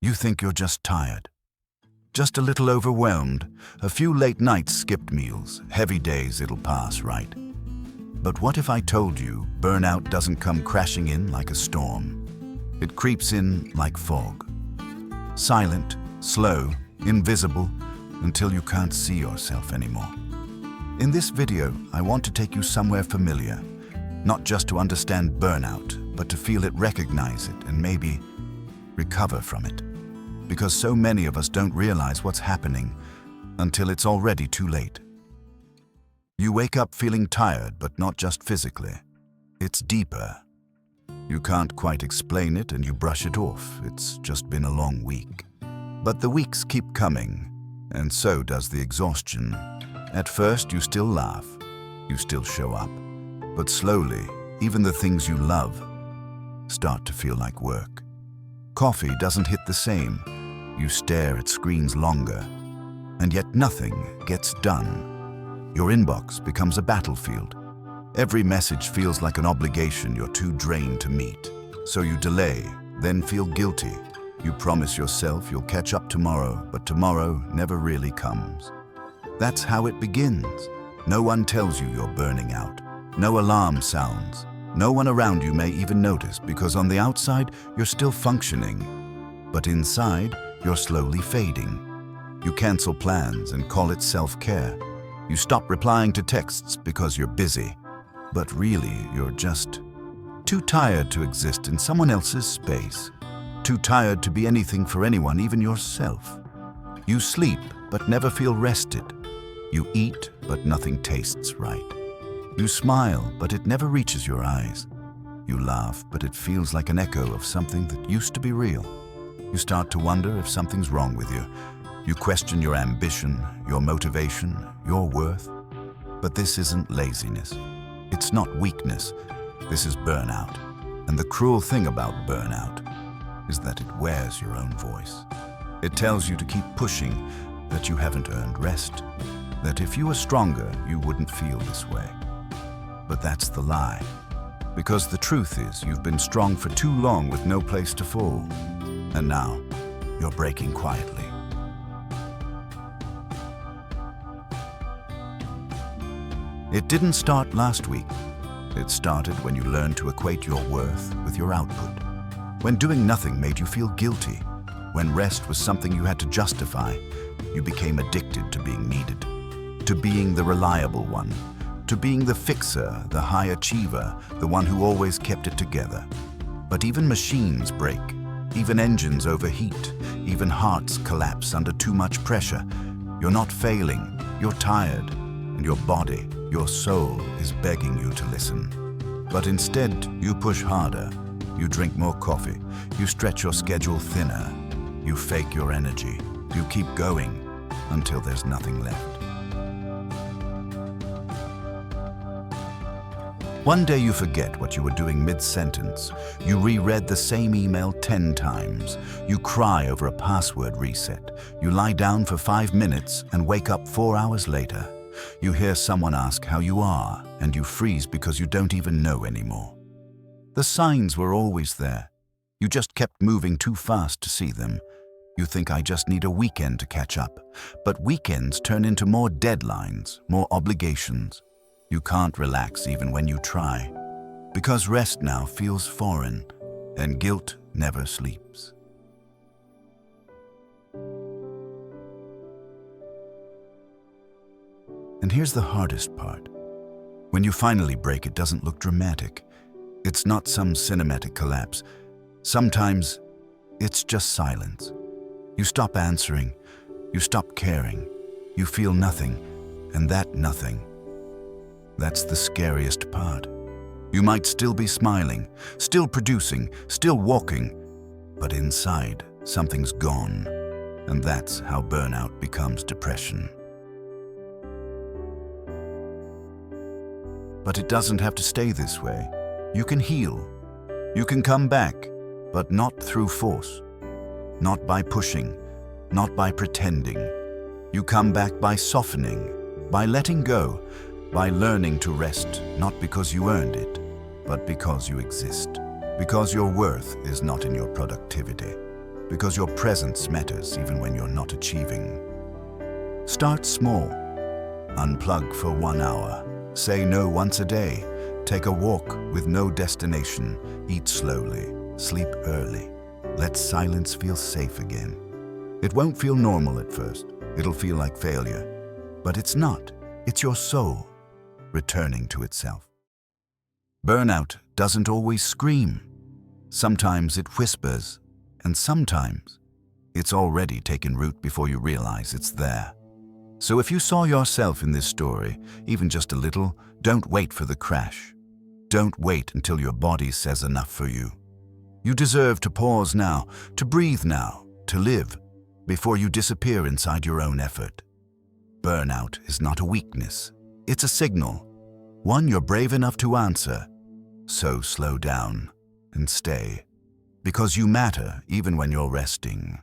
You think you're just tired, just a little overwhelmed, a few late nights, skipped meals, heavy days, it'll pass, right? But what if I told you burnout doesn't come crashing in like a storm? It creeps in like fog. Silent, slow, invisible, until you can't see yourself anymore. In this video, I want to take you somewhere familiar, not just to understand burnout, but to feel it, recognize it, and maybe recover from it. Because so many of us don't realize what's happening until it's already too late. You wake up feeling tired, but not just physically. It's deeper. You can't quite explain it and you brush it off. It's just been a long week. But the weeks keep coming, and so does the exhaustion. At first, you still laugh. You still show up. But slowly, even the things you love start to feel like work. Coffee doesn't hit the same. You stare at screens longer, and yet nothing gets done. Your inbox becomes a battlefield. Every message feels like an obligation you're too drained to meet. So you delay, then feel guilty. You promise yourself you'll catch up tomorrow, but tomorrow never really comes. That's how it begins. No one tells you you're burning out. No alarm sounds. No one around you may even notice, because on the outside, you're still functioning. But inside, you're slowly fading. You cancel plans and call it self-care. You stop replying to texts because you're busy. But really, you're just too tired to exist in someone else's space. Too tired to be anything for anyone, even yourself. You sleep, but never feel rested. You eat, but nothing tastes right. You smile, but it never reaches your eyes. You laugh, but it feels like an echo of something that used to be real. You start to wonder if something's wrong with you. You question your ambition, your motivation, your worth. But this isn't laziness. It's not weakness. This is burnout. And the cruel thing about burnout is that it wears your own voice. It tells you to keep pushing, that you haven't earned rest, that if you were stronger, you wouldn't feel this way. But that's the lie. Because the truth is, you've been strong for too long with no place to fall. And now, you're breaking quietly. It didn't start last week. It started when you learned to equate your worth with your output. When doing nothing made you feel guilty. When rest was something you had to justify, you became addicted to being needed. To being the reliable one. To being the fixer, the high achiever, the one who always kept it together. But even machines break. Even engines overheat. Even hearts collapse under too much pressure. You're not failing. You're tired. And your body, your soul, is begging you to listen. But instead, you push harder. You drink more coffee. You stretch your schedule thinner. You fake your energy. You keep going until there's nothing left. One day you forget what you were doing mid-sentence. You reread the same email 10 times. You cry over a password reset. You lie down for 5 minutes and wake up 4 hours later. You hear someone ask how you are, and you freeze because you don't even know anymore. The signs were always there. You just kept moving too fast to see them. You think, I just need a weekend to catch up. But weekends turn into more deadlines, more obligations. You can't relax even when you try, because rest now feels foreign, and guilt never sleeps. And here's the hardest part. When you finally break, it doesn't look dramatic. It's not some cinematic collapse. Sometimes it's just silence. You stop answering, you stop caring, you feel nothing, and that nothing, that's the scariest part. You might still be smiling, still producing, still walking, but inside, something's gone. And that's how burnout becomes depression. But it doesn't have to stay this way. You can heal. You can come back, but not through force. Not by pushing, not by pretending. You come back by softening, by letting go, by learning to rest, not because you earned it, but because you exist. Because your worth is not in your productivity. because your presence matters even when you're not achieving. Start small. Unplug for 1 hour. Say no once a day. Take a walk with no destination. Eat slowly. Sleep early. Let silence feel safe again. It won't feel normal at first. It'll feel like failure. But it's not. It's your soul returning to itself. Burnout doesn't always scream. Sometimes it whispers, and sometimes it's already taken root before you realize it's there. So if you saw yourself in this story, even just a little, don't wait for the crash. Don't wait until your body says enough for you. You deserve to pause now, to breathe now, to live, before you disappear inside your own effort. Burnout is not a weakness. It's a signal, one you're brave enough to answer. So slow down and stay, because you matter even when you're resting.